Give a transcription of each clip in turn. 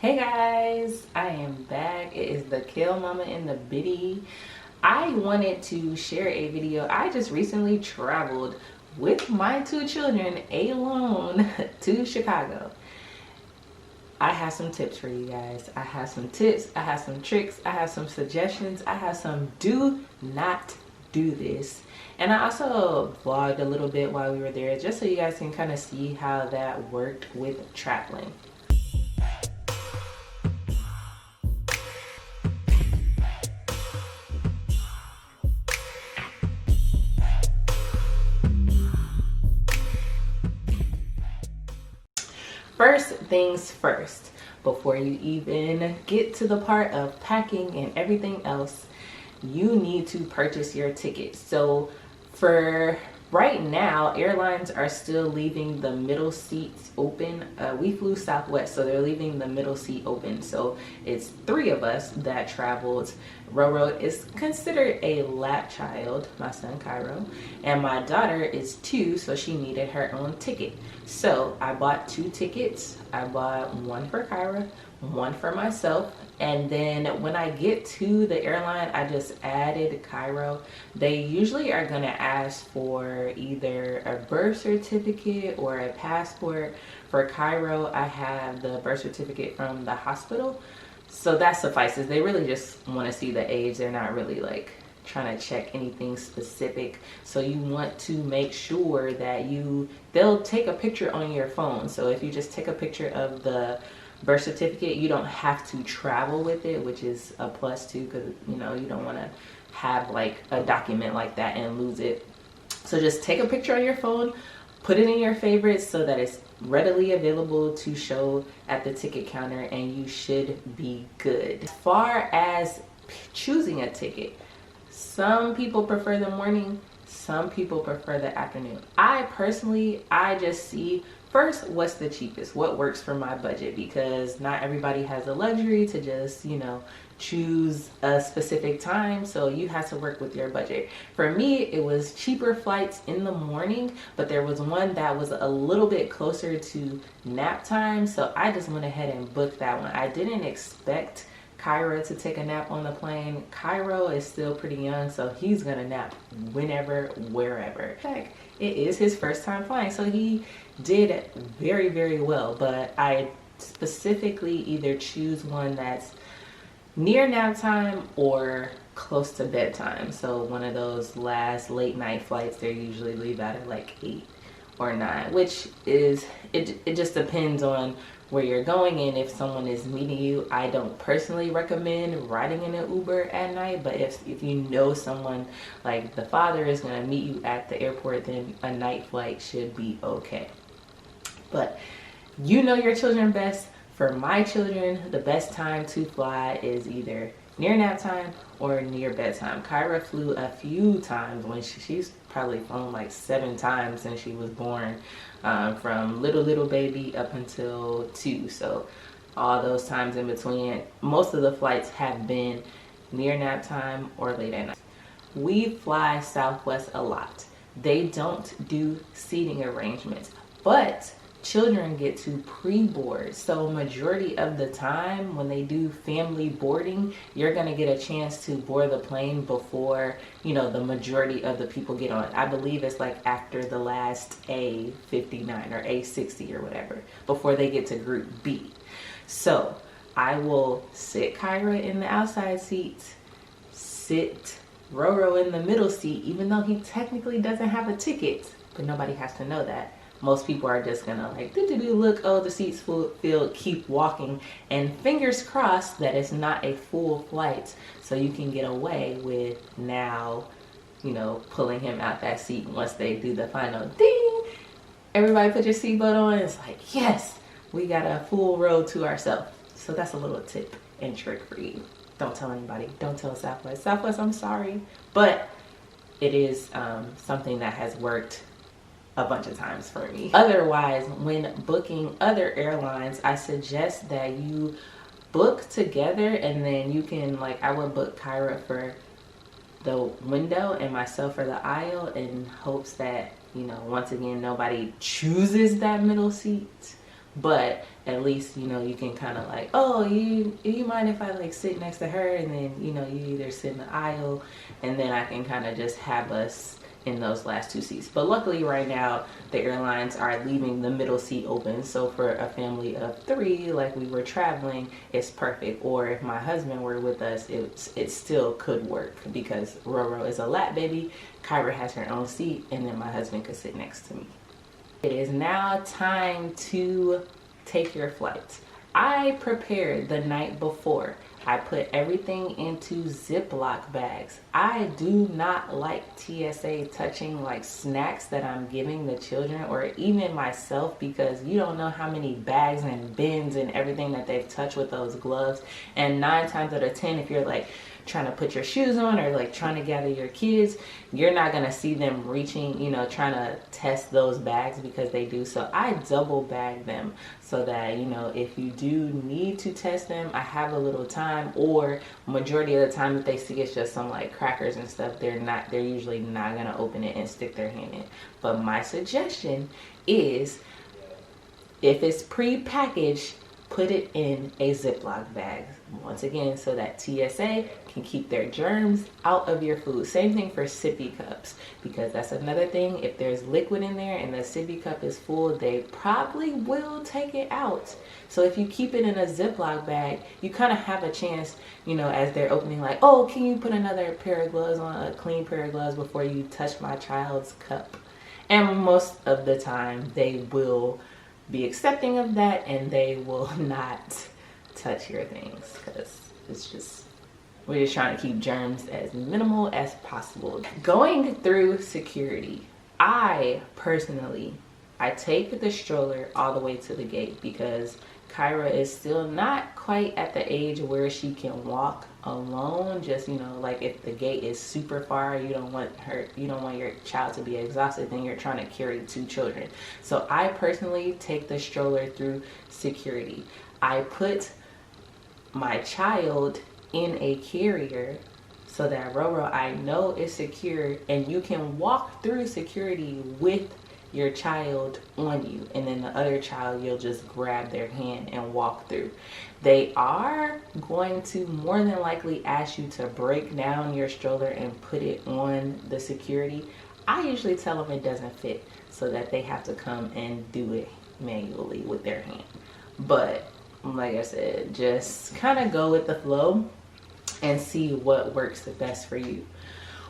Hey guys, I am back. It is the Kale Mama and the Biddy. I wanted to share a video. I just recently traveled with my two children alone to Chicago. I have some tips for you guys. I have some tips, I have some tricks, I have some suggestions, I have some do not do this. And I also vlogged a little bit while we were there just so you guys can kind of see how that worked with traveling. First things first, before you even get to the part of packing and everything else, you need to purchase your ticket. So for right now, airlines are still leaving the middle seats open. We flew Southwest, so they're leaving the middle seat open. So it's 3 of us that traveled. Roro is considered a lap child, my son Cairo, and my daughter is 2, so she needed her own ticket. So I bought 2 tickets. I bought one for Cairo, one for myself, and then when I get to the airline, I just added Cairo. They usually are gonna ask for either a birth certificate or a passport. For Cairo, I have the birth certificate from the hospital, so that suffices. They really just want to see the age. They're not really like trying to check anything specific. So you want to make sure that they'll take a picture on your phone. So if you just take a picture of the birth certificate, you don't have to travel with it, which is a plus too, because you don't want to have like a document like that and lose it. So just take a picture on your phone, put it in your favorites so that it's readily available to show at the ticket counter, and you should be good. As far as choosing a ticket, some people prefer the morning, some people prefer the afternoon. I personally, I just see first what's the cheapest, what works for my budget, because not everybody has the luxury to just, choose a specific time, so you have to work with your budget. For me, it was cheaper flights in the morning, but there was one that was a little bit closer to nap time, so I just went ahead and booked that one. I didn't expect Cairo to take a nap on the plane. Cairo is still pretty young, so he's gonna nap whenever, wherever. Heck, it is his first time flying, so he did very, very well, but I specifically either choose one that's near nap time or close to bedtime. So one of those last late night flights, they usually leave out at like 8 or 9, which is, it just depends on where you're going and if someone is meeting you. I don't personally recommend riding in an Uber at night, but if you know someone, like the father is going to meet you at the airport, then a night flight should be okay. But you know your children best. For my children, the best time to fly is either near nap time or near bedtime. Kyra flew a few times when she's probably flown like 7 times since she was born, from little baby up until 2. So all those times in between, most of the flights have been near nap time or late at night. We fly Southwest a lot. They don't do seating arrangements, but children get to pre-board. So majority of the time when they do family boarding, you're going to get a chance to board the plane before, the majority of the people get on. I believe it's like after the last A59 or A60 or whatever, before they get to group B. So I will sit Kyra in the outside seat, sit Roro in the middle seat, even though he technically doesn't have a ticket, but nobody has to know that. Most people are just gonna like, look, oh, the seat's filled, keep walking, and fingers crossed that it's not a full flight, so you can get away with now, pulling him out that seat once they do the final ding. Everybody put your seatbelt on. It's like, yes, we got a full row to ourselves. So that's a little tip and trick for you. Don't tell anybody. Don't tell Southwest. Southwest, I'm sorry, but it is something that has worked a bunch of times for me. Otherwise, when booking other airlines, I suggest that you book together, and then you can, like, I would book Kyra for the window and myself for the aisle, in hopes that, once again, nobody chooses that middle seat. but at least, you know, you can kind of like, oh, you mind if I like sit next to her, and then, you know, you either sit in the aisle, and then I can kind of just have us in those last two seats. But luckily right now the airlines are leaving the middle seat open, so for a family of 3, like we were traveling, it's perfect. Or if my husband were with us, it still could work, because Roro is a lap baby, Kyra has her own seat, and then my husband could sit next to me. It is now time to take your flight. I prepared the night before. I put everything into Ziploc bags. I do not like TSA touching like snacks that I'm giving the children, or even myself, because you don't know how many bags and bins and everything that they've touched with those gloves. And 9 times out of 10, if you're like trying to put your shoes on or like trying to gather your kids, you're not gonna see them reaching, you know, trying to test those bags, because they do. So I double bag them so that, you know, if you do need to test them, I have a little time. Or majority of the time, if they see it's just some like crackers and stuff, they're usually not gonna open it and stick their hand in. But my suggestion is, if it's pre-packaged, put it in a Ziploc bag. Once again, so that TSA can keep their germs out of your food. Same thing for sippy cups, because that's another thing. If there's liquid in there and the sippy cup is full, they probably will take it out. So if you keep it in a Ziploc bag, you kind of have a chance, you know, as they're opening, like, oh, can you put another pair of gloves on, a clean pair of gloves, before you touch my child's cup? And most of the time they will be accepting of that, and they will not touch your things, because it's just, we're just trying to keep germs as minimal as possible. Going through security, I personally take the stroller all the way to the gate, because Kyra is still not quite at the age where she can walk alone. Just, you know, like if the gate is super far, you don't want your child to be exhausted, then you're trying to carry 2 children. So I personally take the stroller through security. I put my child in a carrier so that Roro, I know, is secure, and you can walk through security with your child on you, and then the other child, you'll just grab their hand and walk through. They are going to more than likely ask you to break down your stroller and put it on the security. I usually tell them it doesn't fit, so that they have to come and do it manually with their hand. But like I said, just kind of go with the flow and see what works the best for you.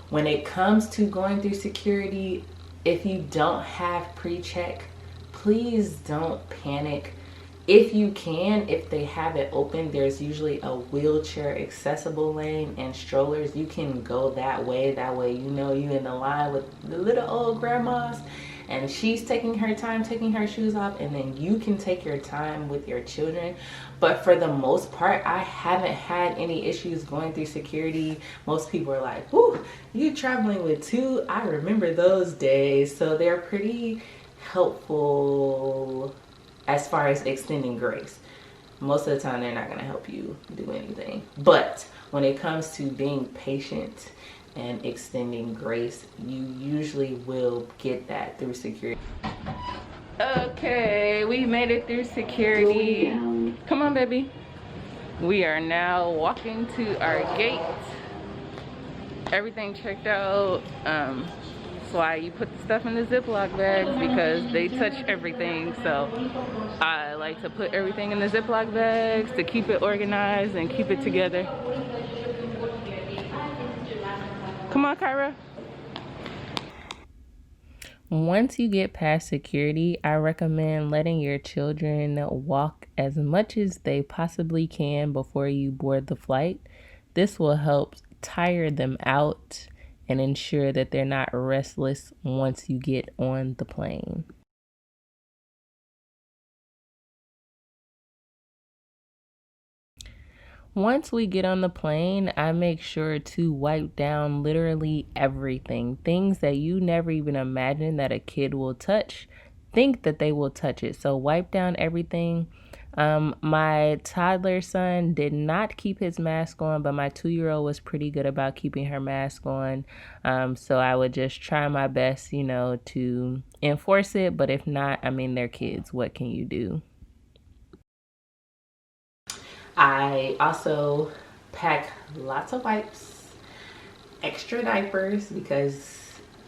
When it comes to going through security, if you don't have pre-check, please don't panic. If you can, if they have it open, there's usually a wheelchair accessible lane, and strollers, you can go that way. That way, you know, you in the line with the little old grandmas, and she's taking her time, taking her shoes off, and then you can take your time with your children. But for the most part, I haven't had any issues going through security. Most people are like, whoo, you traveling with 2? I remember those days. So they're pretty helpful as far as extending grace. Most of the time, they're not gonna help you do anything. But when it comes to being patient and extending grace, you usually will get that through security. Okay, we made it through security. Come on, baby. We are now walking to our gate. Everything checked out. That's why you put the stuff in the Ziploc bags, because they touch everything. So I like to put everything in the Ziploc bags to keep it organized and keep it together. Come on, Kyra. Once you get past security, I recommend letting your children walk as much as they possibly can before you board the flight. This will help tire them out and ensure that they're not restless once you get on the plane. Once we get on the plane, I make sure to wipe down literally everything. Things that you never even imagined that a kid will touch, think that they will touch it. So wipe down everything. My toddler son did not keep his mask on, but my 2-year-old was pretty good about keeping her mask on. So I would just try my best, you know, to enforce it. But if not, I mean, they're kids. What can you do? I also pack lots of wipes, extra diapers, because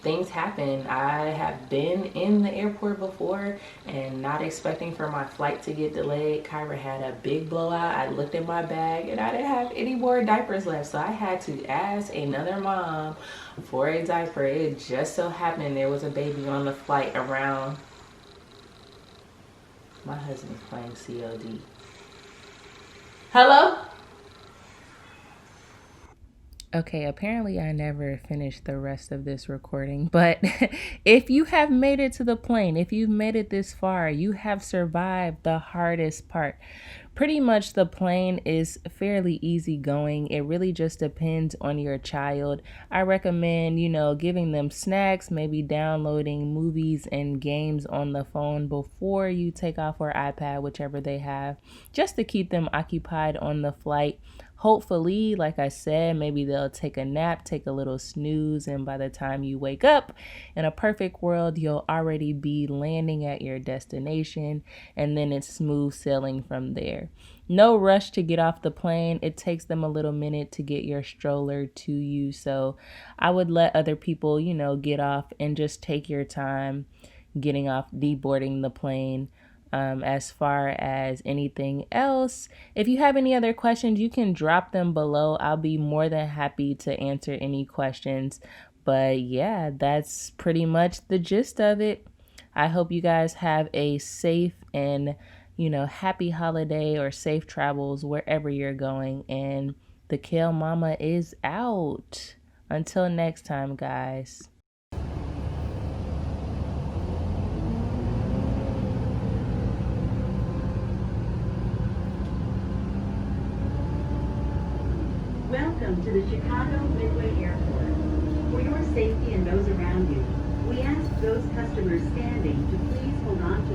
things happen. I have been in the airport before and not expecting for my flight to get delayed. Kyra had a big blowout. I looked in my bag and I didn't have any more diapers left, so I had to ask another mom for a diaper. It just so happened there was a baby on the flight around. My husband's playing COD. Hello? Okay, apparently I never finished the rest of this recording, but if you have made it to the plane, if you've made it this far, you have survived the hardest part. Pretty much the plane is fairly easy going. It really just depends on your child. I recommend, giving them snacks, maybe downloading movies and games on the phone before you take off, or iPad, whichever they have, just to keep them occupied on the flight. Hopefully, like I said, maybe they'll take a nap, take a little snooze, and by the time you wake up, in a perfect world, you'll already be landing at your destination, and then it's smooth sailing from there. No rush to get off the plane. It takes them a little minute to get your stroller to you, so I would let other people, get off and just take your time getting off, deboarding the plane. As far as anything else, if you have any other questions, you can drop them below. I'll be more than happy to answer any questions. But yeah, that's pretty much the gist of it. I hope you guys have a safe and, happy holiday or safe travels wherever you're going. And the Kale Mama is out. Until next time, guys. Welcome to the Chicago Midway Airport. For your safety and those around you, we ask those customers standing to please hold on to